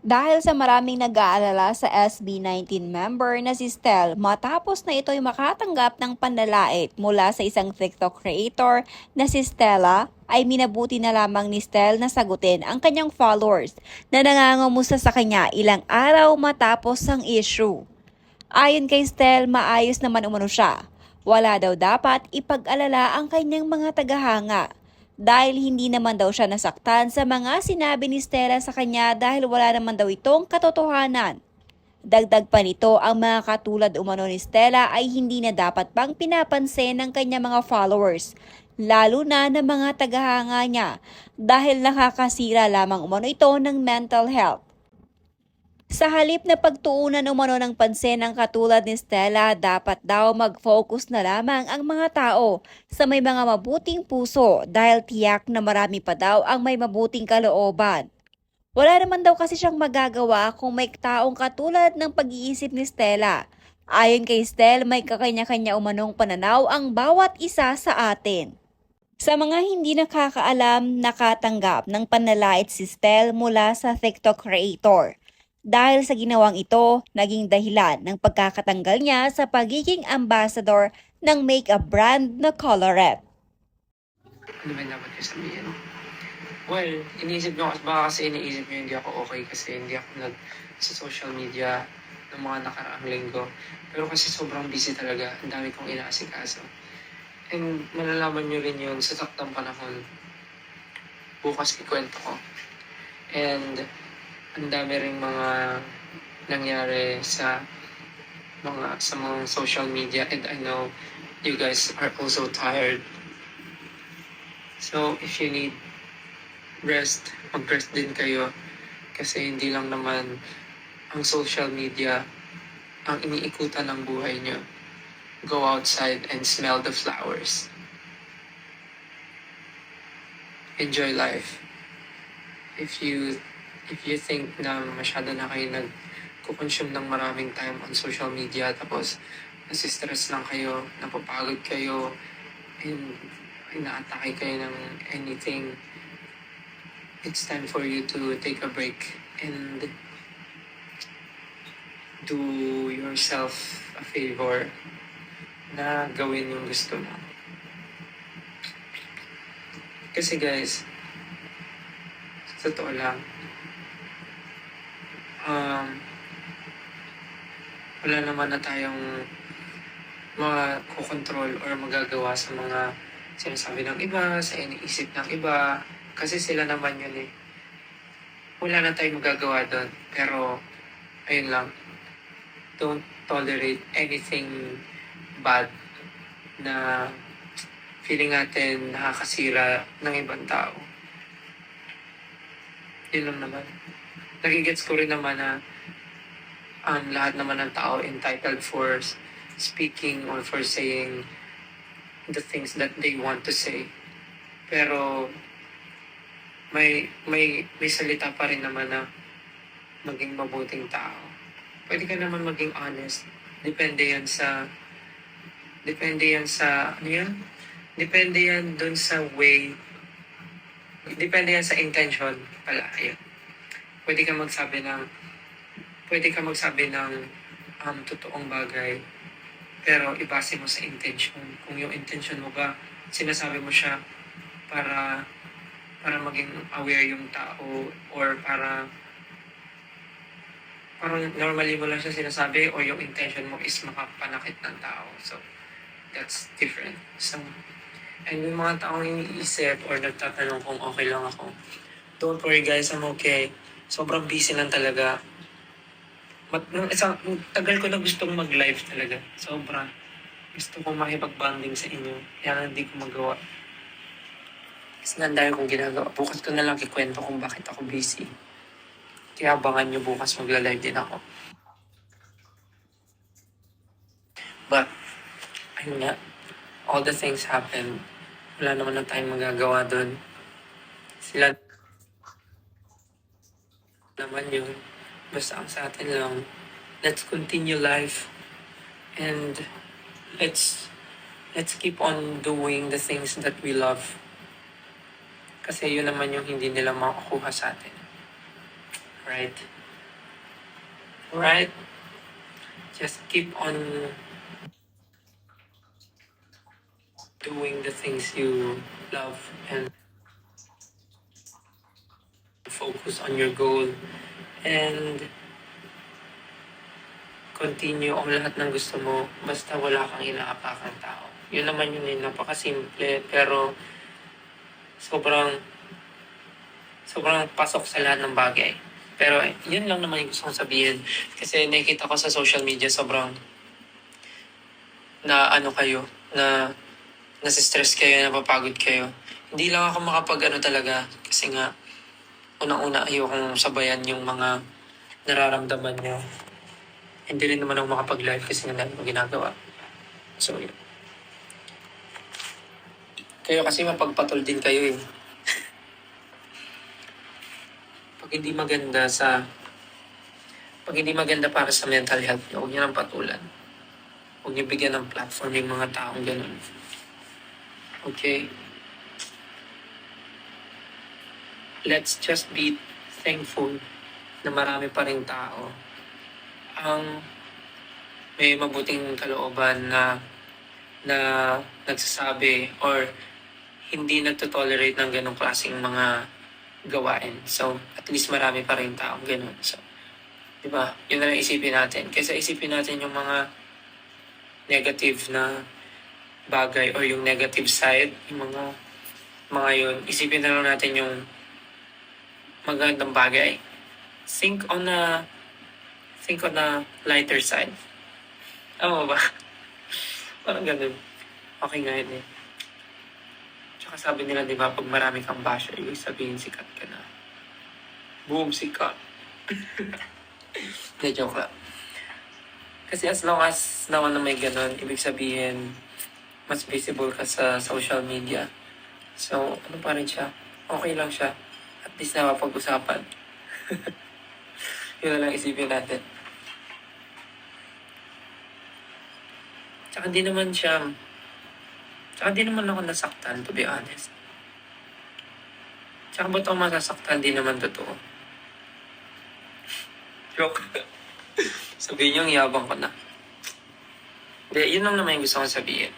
Dahil sa maraming nag-aalala sa SB19 member na si Stel matapos na ito'y makatanggap ng panlalait mula sa isang TikTok creator na si Stella, ay minabuti na lamang ni Stel na sagutin ang kanyang followers na nangangamusta sa kanya ilang araw matapos ang issue. Ayon kay Stel, maayos naman umano siya. Wala daw dapat ipag-alala ang kanyang mga tagahanga dahil hindi naman daw siya nasaktan sa mga sinabi ni Stella sa kanya dahil wala naman daw itong katotohanan. Dagdag pa nito, ang mga katulad umano ni Stella ay hindi na dapat pang pinapansin ng kanyang mga followers, lalo na ng mga tagahanga niya dahil nakakasira lamang umano ito ng mental health. Sa halip na pagtuunan umano ng pansin ng katulad ni Stella, dapat daw mag-focus na lamang ang mga tao sa may mga mabuting puso dahil tiyak na marami pa daw ang may mabuting kalooban. Wala naman daw kasi siyang magagawa kung may taong katulad ng pag-iisip ni Stella. Ayon kay Stel, may kakanya-kanya umanong pananaw ang bawat isa sa atin. Sa mga hindi nakakaalam, nakatanggap ng panlalait si Stel mula sa TikTok creator. Dahil sa ginawang ito, naging dahilan ng pagkakatanggal niya sa pagiging ambassador ng makeup brand na Colorette. Ano ba dapat ko sabihin? Well, iniisip nyo, baka kasi iniisip nyo hindi ako okay kasi hindi ako sa social media ng mga nakaraang linggo. Pero kasi sobrang busy talaga, ang dami kong inaasikaso. And malalaman nyo rin yun sa taktang panahon. Bukas ikwento ko. And ang dami rin mga nangyari sa mga social media, and I know you guys are also tired. So if you need rest, mag-rest din kayo kasi hindi lang naman ang social media ang iniikutan ng buhay nyo. Go outside and smell the flowers. Enjoy life. If you think na masyado na kayo nag-consume ng maraming time on social media tapos nasistress lang kayo, napapagod kayo, and inaatake kayo ng anything, it's time for you to take a break and do yourself a favor na gawin yung gusto mo. Kasi guys, sa totoo lang, wala naman na tayong makokontrol or magagawa sa mga sinasabi ng iba, sa iniisip ng iba, kasi sila naman yun eh. Wala na tayong magagawa doon. Pero, ayun lang, don't tolerate anything bad na feeling natin nakakasira ng ibang tao. Yun lang naman. Nagigets ko rin naman na lahat naman ng tao entitled for speaking or for saying the things that they want to say. Pero may salita pa rin naman na maging mabuting tao. Pwede ka naman maging honest. Depende yan sa ano yan? Depende yan dun sa way. Depende yan sa intention pala. Ayun. Pwede ka magsabi ng totoong bagay, pero ibase mo sa intention. Kung yung intention mo ba, sinasabi mo siya para maging aware yung tao, or parang normally mo lang siya sinasabi, or yung intention mo is makapanakit ng tao. So, that's different. So, and yung mga taong iniisip or nagtatanong kung okay lang ako, don't worry guys, I'm okay. Sobrang busy lang talaga. Tagal ko na gustong mag-live talaga. Sobra. Gusto ko makipag-bonding sa inyo. Kaya hindi ko magawa. Kasi nandayo kong ginagawa. Bukas ko na lang kikwento kung bakit ako busy. Kaya abangan nyo bukas magla-live din ako. But, ayun nga. All the things happen. Wala naman na tayong magagawa doon. Sila naman yun. Basta ang sa atin lang, let's continue life and let's keep on doing the things that we love. Kasi yun naman yung hindi nila makukuha sa atin. Right? Right? Just keep on doing the things you love and focus on your goal and continue ang lahat ng gusto mo basta wala kang inaapakang tao. Yun naman yun napakasimple pero sobrang sobrang pasok sa lahat ng bagay. Pero yun lang naman yung gusto kong sabihin. Kasi nakikita ko sa social media sobrang na ano kayo, na nasistress kayo, napapagod kayo. Hindi lang ako makapag talaga kasi nga unang-una ayokong sabayan yung mga nararamdaman nyo. Hindi rin naman ako makapag-live kasi nga dahil ko ginagawa. So, yun. Kayo kasi mapagpatol din kayo eh. Pag hindi maganda para sa mental health nyo, huwag nyo nang patulan. Huwag nyo bigyan ng platform yung mga taong ganun. Okay? Let's just be thankful na marami pa rin tao ang may mabuting kalooban na nagsasabi or hindi nagtotolerate ng ganong klaseng mga gawain. So, at least marami pa rin taong ganon. So, di ba? Yun na lang isipin natin. Kaysa isipin natin yung mga negative na bagay or yung negative side, yung mga yun, isipin na lang natin yung magandang bagay. Think on a lighter side. Ano ba? Parang ganun. Okay nga yun eh. Tsaka sabi nila, di ba, pag marami kang basher, ibig sabihin sikat ka na. Boom, sikat. Hindi, joke lang. Kasi as long as naman na may ganun, ibig sabihin, mas visible ka sa social media. So, ano pa rin siya? Okay lang siya. At least napapag-usapan. Yun na lang isipin natin. Tsaka di naman ako nasaktan, to be honest. Tsaka ba't ako masasaktan, di naman totoo. Joke. Sabihin niyo, ang yabang ko na. Hindi, yun lang naman yung gusto kong sabihin.